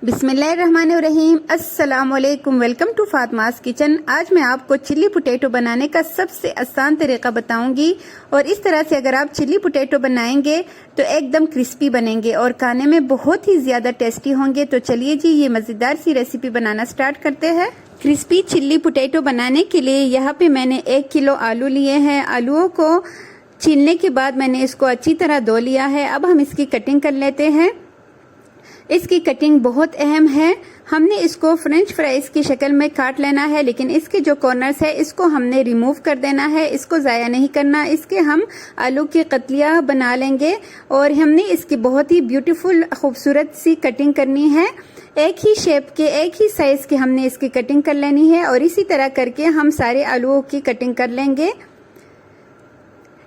बिस्मिल्लाहिर्रहमानिर्रहीम। अस्सलाम वालेकुम। Welcome to Fatima's kitchen. आज मैं आपको चिल्ली पोटैटो बनाने का सबसे आसान तरीका बताऊंगी और इस तरह से अगर आप चिल्ली पोटैटो बनाएंगे तो एकदम क्रिस्पी बनेंगे और खाने में बहुत ही ज़्यादा टेस्टी होंगे। तो चलिए जी ये मज़ेदार सी रेसिपी बनाना स्टार्ट करते हैं। क्रिस्पी चिल्ली पोटैटो बनाने के लिए यहाँ पे मैंने 1 किलो आलू लिए हैं। आलूओं को छीलने के बाद मैंने इसको अच्छी तरह धो लिया है। अब हम इसकी कटिंग कर लेते हैं। इसकी कटिंग बहुत अहम है। हमने इसको फ्रेंच फ्राइज की शक्ल में काट लेना है, लेकिन इसके जो कॉर्नर्स है इसको हमने रिमूव कर देना है। इसको ज़ाया नहीं करना। इसके हम आलू की कतलियाँ बना लेंगे और हमने इसकी बहुत ही ब्यूटीफुल खूबसूरत सी कटिंग करनी है। एक ही शेप के एक ही साइज के हमने इसकी कटिंग कर लेनी है और इसी तरह करके हम सारे आलूओं की कटिंग कर लेंगे।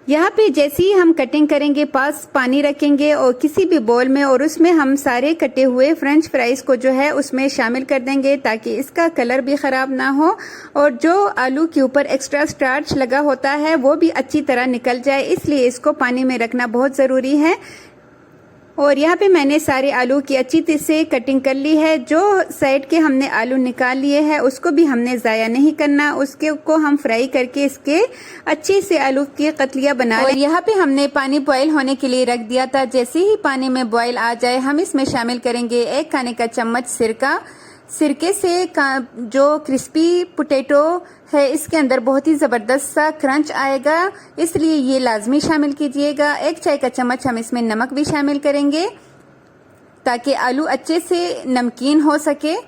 यहाँ पे जैसे ही हम कटिंग करेंगे पास पानी रखेंगे और किसी भी बोल में और उसमें हम सारे कटे हुए फ्रेंच फ्राइज को जो है उसमें शामिल कर देंगे ताकि इसका कलर भी ख़राब ना हो और जो आलू के ऊपर एक्स्ट्रा स्टार्च लगा होता है वो भी अच्छी तरह निकल जाए, इसलिए इसको पानी में रखना बहुत ज़रूरी है। और यहाँ पे मैंने सारे आलू की अच्छी तरह से कटिंग कर ली है। जो साइड के हमने आलू निकाल लिए हैं उसको भी हमने ज़ाया नहीं करना, उसके को हम फ्राई करके इसके अच्छे से आलू की कतलियाँ बना लें। और यहाँ पे हमने पानी बॉयल होने के लिए रख दिया था। जैसे ही पानी में बॉयल आ जाए हम इसमें शामिल करेंगे 1 खाने का चम्मच सिरका। सिरके से जो क्रिस्पी पोटैटो है इसके अंदर बहुत ही ज़बरदस्त सा क्रंच आएगा, इसलिए ये लाजमी शामिल कीजिएगा। 1 चाय का चम्मच हम इसमें नमक भी शामिल करेंगे ताकि आलू अच्छे से नमकीन हो सके।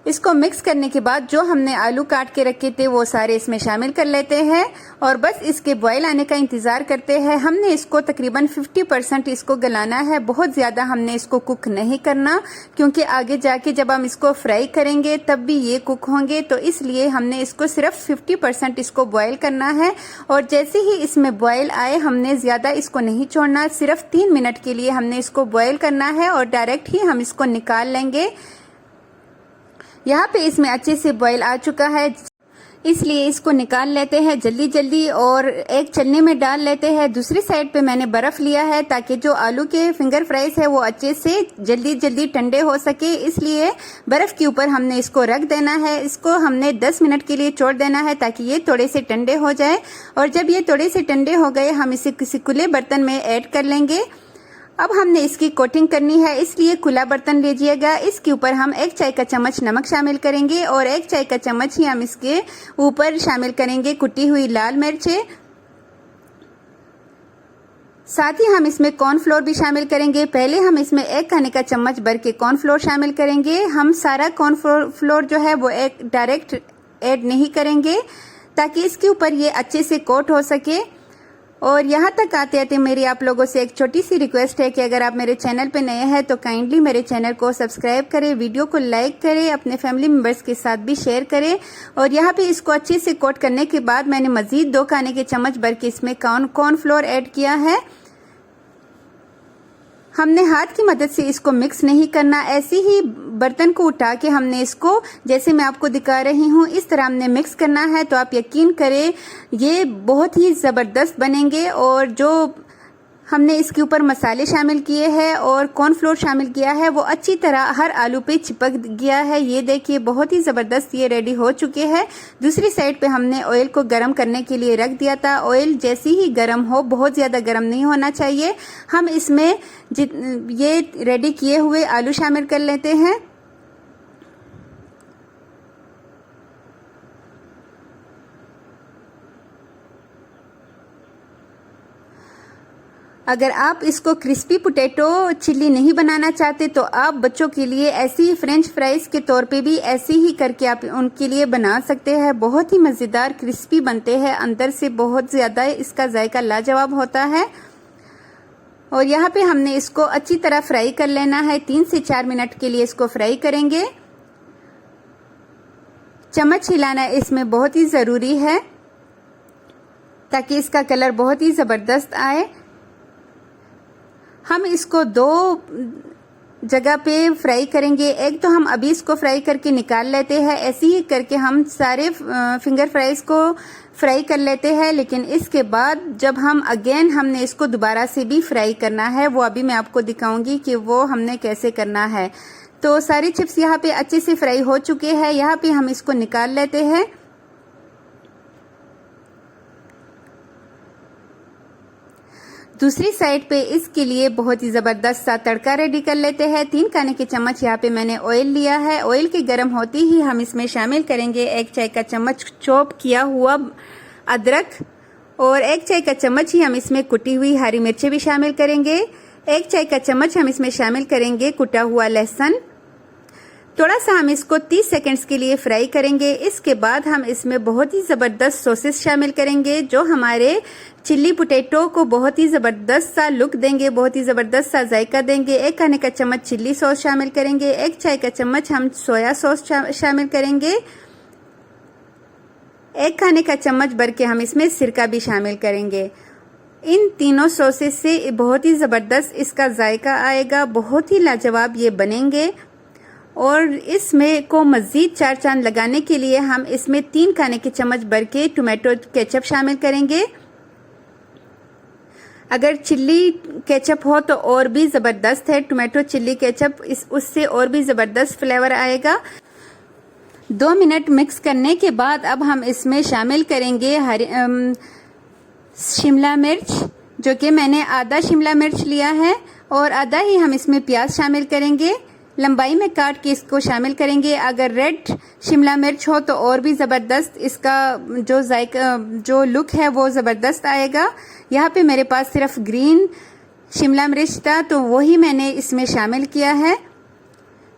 इसको मिक्स करने के बाद जो हमने आलू काट के रखे थे वो सारे इसमें शामिल कर लेते हैं और बस इसके बॉयल आने का इंतज़ार करते हैं। हमने इसको तकरीबन 50% इसको गलाना है, बहुत ज़्यादा हमने इसको कुक नहीं करना क्योंकि आगे जाके जब हम इसको फ्राई करेंगे तब भी ये कुक होंगे, तो इसलिए हमने इसको सिर्फ 50% इसको बॉयल करना है। और जैसे ही इसमें बॉयल आए हमने ज़्यादा इसको नहीं छोड़ना, सिर्फ 3 मिनट के लिए हमने इसको बॉयल करना है और डायरेक्ट ही हम इसको निकाल लेंगे। यहाँ पे इसमें अच्छे से बॉयल आ चुका है, इसलिए इसको निकाल लेते हैं जल्दी जल्दी और एक छलनी में डाल लेते हैं। दूसरी साइड पे मैंने बर्फ़ लिया है ताकि जो आलू के फिंगर फ्राइज है वो अच्छे से जल्दी जल्दी ठंडे हो सके, इसलिए बर्फ़ के ऊपर हमने इसको रख देना है। इसको हमने 10 मिनट के लिए छोड़ देना है ताकि ये थोड़े से ठंडे हो जाए। और जब ये थोड़े से ठंडे हो गए हम इसे किसी खुले बर्तन में ऐड कर लेंगे। अब हमने इसकी कोटिंग करनी है, इसलिए खुला बर्तन लीजिएगा। इसके ऊपर हम 1 चाय का चम्मच नमक शामिल करेंगे और 1 चाय का चम्मच ही हम इसके ऊपर शामिल करेंगे कुटी हुई लाल मिर्चें। साथ ही हम इसमें कॉर्नफ्लोर भी शामिल करेंगे। पहले हम इसमें 1 खाने का चम्मच भर के कॉर्नफ्लोर शामिल करेंगे। हम सारा कॉर्नफ्लोर जो है वो एक डायरेक्ट ऐड नहीं करेंगे ताकि इसके ऊपर ये अच्छे से कोट हो सके। और यहाँ तक आते आते मेरी आप लोगों से एक छोटी सी रिक्वेस्ट है कि अगर आप मेरे चैनल पे नए हैं तो काइंडली मेरे चैनल को सब्सक्राइब करें, वीडियो को लाइक करें, अपने फैमिली मेम्बर्स के साथ भी शेयर करें। और यहाँ पे इसको अच्छे से कोट करने के बाद मैंने मज़ीद 2 खाने के चम्मच भर के इसमें कॉर्नफ्लोर ऐड किया है। हमने हाथ की मदद से इसको मिक्स नहीं करना, ऐसे ही बर्तन को उठा के हमने इसको जैसे मैं आपको दिखा रही हूँ इस तरह हमने मिक्स करना है। तो आप यकीन करें ये बहुत ही ज़बरदस्त बनेंगे। और जो हमने इसके ऊपर मसाले शामिल किए हैं और कॉर्नफ्लोर शामिल किया है वो अच्छी तरह हर आलू पे चिपक गया है। ये देखिए बहुत ही ज़बरदस्त ये रेडी हो चुके हैं। दूसरी साइड पे हमने ऑयल को गर्म करने के लिए रख दिया था। ऑयल जैसे ही गर्म हो, बहुत ज़्यादा गर्म नहीं होना चाहिए। हम इसमें ये रेडी किए हुए आलू शामिल कर लेते हैं। अगर आप इसको क्रिस्पी पोटैटो चिल्ली नहीं बनाना चाहते तो आप बच्चों के लिए ऐसी ही फ्रेंच फ्राइज के तौर पे भी ऐसे ही करके आप उनके लिए बना सकते हैं। बहुत ही मज़ेदार क्रिस्पी बनते हैं, अंदर से बहुत ज़्यादा इसका जायका लाजवाब होता है। और यहाँ पे हमने इसको अच्छी तरह फ्राई कर लेना है। 3 से 4 मिनट के लिए इसको फ्राई करेंगे। चम्मच हिलाना इसमें बहुत ही ज़रूरी है ताकि इसका कलर बहुत ही ज़बरदस्त आए। हम इसको 2 जगह पे फ्राई करेंगे। एक तो हम अभी इसको फ्राई करके निकाल लेते हैं, ऐसे ही करके हम सारे फिंगर फ्राइज को फ्राई कर लेते हैं। लेकिन इसके बाद जब हम अगेन हमने इसको दोबारा से भी फ्राई करना है, वो अभी मैं आपको दिखाऊंगी कि वो हमने कैसे करना है। तो सारी चिप्स यहाँ पे अच्छे से फ्राई हो चुके हैं। यहाँ पे हम इसको निकाल लेते हैं। दूसरी साइड पे इसके लिए बहुत ही ज़बरदस्त सा तड़का रेडी कर लेते हैं। 3 खाने के चम्मच यहाँ पे मैंने ऑयल लिया है। ऑयल के गर्म होते ही हम इसमें शामिल करेंगे 1 चाय का चम्मच चॉप किया हुआ अदरक और 1 चाय का चम्मच ही हम इसमें कुटी हुई हरी मिर्चें भी शामिल करेंगे। 1 चाय का चम्मच हम इसमें शामिल करेंगे कुटा हुआ लहसुन। थोड़ा सा हम इसको 30 सेकंड्स के लिए फ्राई करेंगे। इसके बाद हम इसमें बहुत ही ज़बरदस्त सॉसेस शामिल करेंगे जो हमारे चिल्ली पोटैटो को बहुत ही ज़बरदस्त सा लुक देंगे, बहुत ही ज़बरदस्त सा जायका देंगे। 1 खाने का चम्मच चिल्ली सॉस शामिल करेंगे। 1 चाय का चम्मच हम सोया सॉस शामिल करेंगे। 1 खाने का चम्मच भर के हम इसमें सिरका भी शामिल करेंगे। इन तीनों सॉसेस से बहुत ही ज़बरदस्त इसका जायका आएगा, बहुत ही लाजवाब ये बनेंगे। और इसमें को मज़ीद 4 चांद लगाने के लिए हम इसमें 3 खाने के चम्मच भर के टोमेटो केचप शामिल करेंगे। अगर चिल्ली केचप हो तो और भी ज़बरदस्त है। टोमेटो चिल्ली केचप उससे और भी ज़बरदस्त फ्लेवर आएगा। 2 मिनट मिक्स करने के बाद अब हम इसमें शामिल करेंगे शिमला मिर्च, जो कि मैंने आधा शिमला मिर्च लिया है और आधा ही हम इसमें प्याज शामिल करेंगे। लंबाई में काट के इसको शामिल करेंगे। अगर रेड शिमला मिर्च हो तो और भी ज़बरदस्त इसका जो जायका जो लुक है वो ज़बरदस्त आएगा। यहाँ पे मेरे पास सिर्फ ग्रीन शिमला मिर्च था तो वही मैंने इसमें शामिल किया है।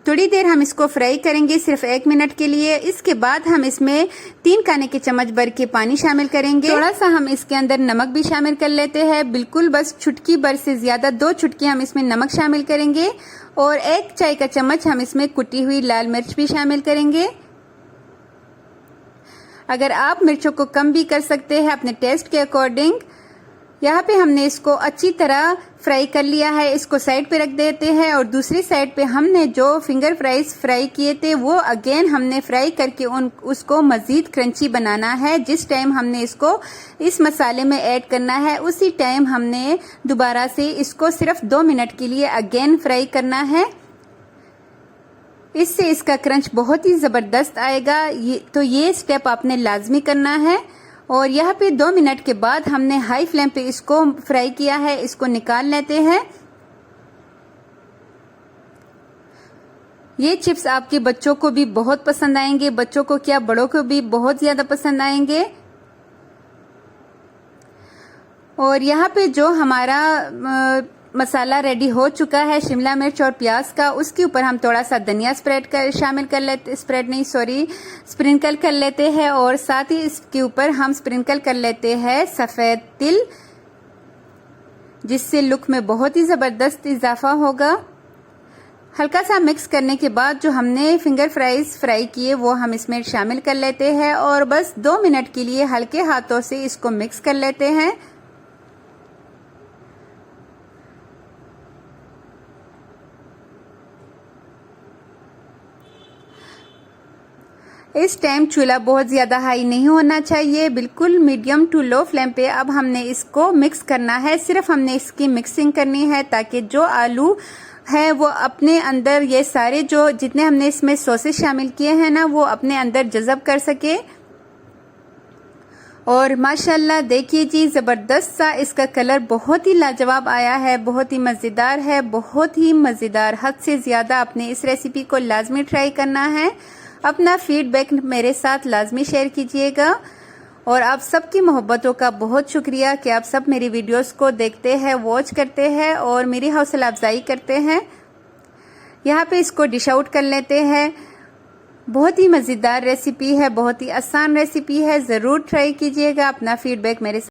थोड़ी देर हम इसको फ्राई करेंगे, सिर्फ 1 मिनट के लिए। इसके बाद हम इसमें 3 खाने के चम्मच भर के पानी शामिल करेंगे। थोड़ा सा हम इसके अंदर नमक भी शामिल कर लेते हैं, बिल्कुल बस चुटकी भर से ज़्यादा, 2 चुटकी हम इसमें नमक शामिल करेंगे। और 1 चाय का चम्मच हम इसमें कुटी हुई लाल मिर्च भी शामिल करेंगे। अगर आप मिर्चों को कम भी कर सकते हैं अपने टेस्ट के अकॉर्डिंग। यहाँ पे हमने इसको अच्छी तरह फ्राई कर लिया है, इसको साइड पे रख देते हैं। और दूसरी साइड पे हमने जो फिंगर फ्राइज फ्राई किए थे वो अगेन हमने फ्राई करके उसको मज़ीद क्रंची बनाना है। जिस टाइम हमने इसको इस मसाले में ऐड करना है उसी टाइम हमने दोबारा से इसको सिर्फ 2 मिनट के लिए अगेन फ्राई करना है। इससे इसका क्रंच बहुत ही ज़बरदस्त आएगा। तो ये स्टेप आपने लाजमी करना है। और यहाँ पे 2 मिनट के बाद हमने हाई फ्लेम पे इसको फ्राई किया है, इसको निकाल लेते हैं। ये चिप्स आपके बच्चों को भी बहुत पसंद आएंगे, बच्चों को क्या बड़ों को भी बहुत ज़्यादा पसंद आएंगे। और यहाँ पे जो हमारा मसाला रेडी हो चुका है शिमला मिर्च और प्याज का, उसके ऊपर हम थोड़ा सा धनिया स्प्रिंकल कर लेते हैं। और साथ ही इसके ऊपर हम स्प्रिंकल कर लेते हैं सफ़ेद तिल, जिससे लुक में बहुत ही ज़बरदस्त इजाफा होगा। हल्का सा मिक्स करने के बाद जो हमने फिंगर फ्राइज फ्राई किए वो हम इसमें शामिल कर लेते हैं और बस 2 मिनट के लिए हल्के हाथों से इसको मिक्स कर लेते हैं। इस टाइम चूल्हा बहुत ज़्यादा हाई नहीं होना चाहिए, बिल्कुल मीडियम टू लो फ्लेम पे अब हमने इसको मिक्स करना है। सिर्फ हमने इसकी मिक्सिंग करनी है ताकि जो आलू है वो अपने अंदर ये सारे जो जितने हमने इसमें सॉसेस शामिल किए हैं ना वो अपने अंदर जज़ब कर सके। और माशाल्लाह देखिए जी, ज़बरदस्त सा इसका कलर बहुत ही लाजवाब आया है, बहुत ही मज़ेदार है, बहुत ही मज़ेदार, हद से ज़्यादा। आपने इस रेसिपी को लाजमी ट्राई करना है। अपना फीडबैक मेरे साथ लाजमी शेयर कीजिएगा। और आप सबकी मोहब्बतों का बहुत शुक्रिया कि आप सब मेरी वीडियोस को देखते हैं, वॉच करते हैं और मेरी हौसला अफजाई करते हैं। यहाँ पे इसको डिश आउट कर लेते हैं। बहुत ही मज़ेदार रेसिपी है, बहुत ही आसान रेसिपी है, ज़रूर ट्राई कीजिएगा। अपना फीडबैक मेरे